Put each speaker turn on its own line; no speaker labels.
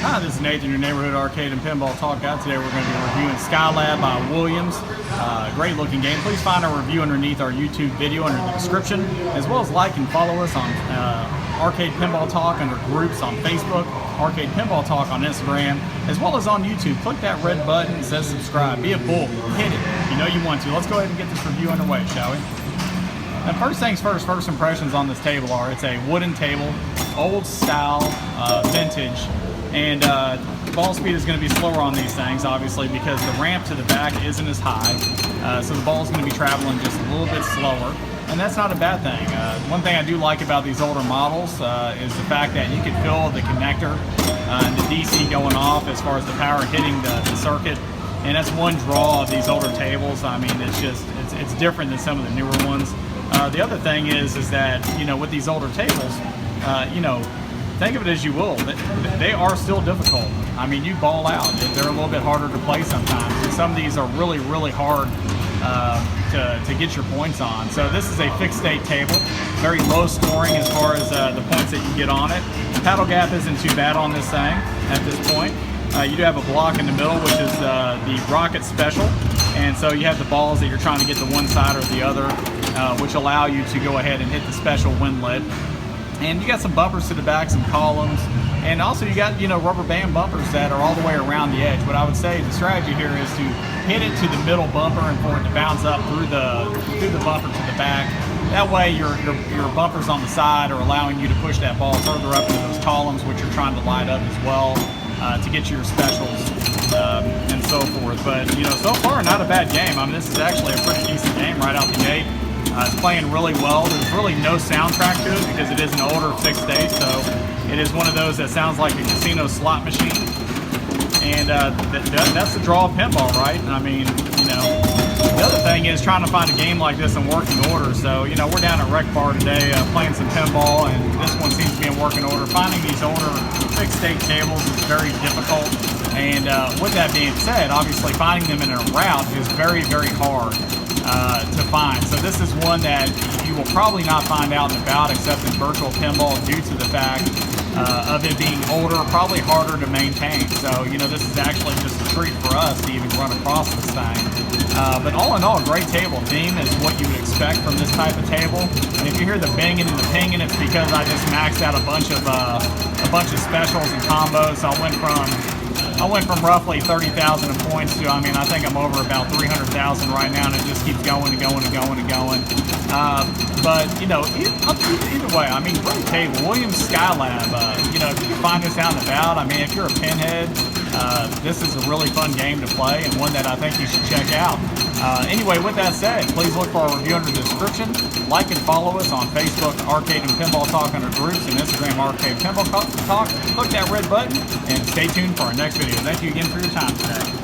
Hi, this is Nathan, your neighborhood arcade and pinball talk guy. Today we're going to be reviewing SkyLab by Williams. Great looking game. Please find our review underneath our YouTube video under the description, as well as like and follow us on Arcade Pinball Talk under groups on Facebook, Arcade Pinball Talk on Instagram, as well as on YouTube. Click that red button that says subscribe. Be a bull. Hit it. You know you want to. Let's go ahead and get this review underway, shall we? Now, first things first, first impressions on this table are it's a wooden table, old style, vintage, and ball speed is going to be slower on these things, obviously, because the ramp to the back isn't as high, so the ball is going to be traveling just a little bit slower, and that's not a bad thing. One thing I do like about these older models is the fact that you can feel the connector and the DC going off as far as the power hitting the circuit, and that's one draw of these older tables. I mean, it's different than some of the newer ones. The other thing is that, you know, with these older tables, you know, think of it as you will, they are still difficult. I mean, you ball out. They're a little bit harder to play sometimes. And some of these are really, really hard to get your points on. So this is a fixed state table, very low scoring as far as the points that you get on it. Paddle gap isn't too bad on this thing at this point. You do have a block in the middle, which is the Rocket Special. And so you have the balls that you're trying to get to one side or the other, which allow you to go ahead and hit the special windlet. And you got some bumpers to the back, some columns, and also you got, you know, rubber band bumpers that are all the way around the edge. What I would say the strategy here is to hit it to the middle bumper and for it to bounce up through the bumper to the back. That way your bumpers on the side are allowing you to push that ball further up into those columns, which you're trying to light up as well to get your specials and so forth. But, you know, so far not a bad game. I mean, this is actually a pretty decent game right out the gate. It's playing really well. There's really no soundtrack to it because it is an older fixed state, so it is one of those that sounds like a casino slot machine. And that's the draw of pinball, right? I mean, you know, the other thing is trying to find a game like this in working order. So, you know, we're down at Rec Bar today playing some pinball, and this one seems to be in working order. Finding these older fixed state tables is very difficult. And with that being said, obviously finding them in a route is very, very hard to find. So this is one that you will probably not find out and about except in virtual pinball due to the fact of it being older, probably harder to maintain. So, you know, this is actually just a treat for us to even run across this thing. But all in all, great table. Theme is what you would expect from this type of table. And if you hear the banging and the pinging, it's because I just maxed out a bunch of specials and combos. So I went from roughly 30,000 in points to, I mean, I think I'm over about 300,000 right now, and it just keeps going and going and going and going. But, you know, either way, I mean, great table. Williams SkyLab, you know, if you can find this out and about, I mean, if you're a pinhead, this is a really fun game to play and one that I think you should check out. Anyway, with that said, please look for our review under the description. Like and follow us on Facebook, Arcade and Pinball Talk under groups, and Instagram, Arcade Pinball Talk. Click that red button and stay tuned for our next video. Thank you again for your time today.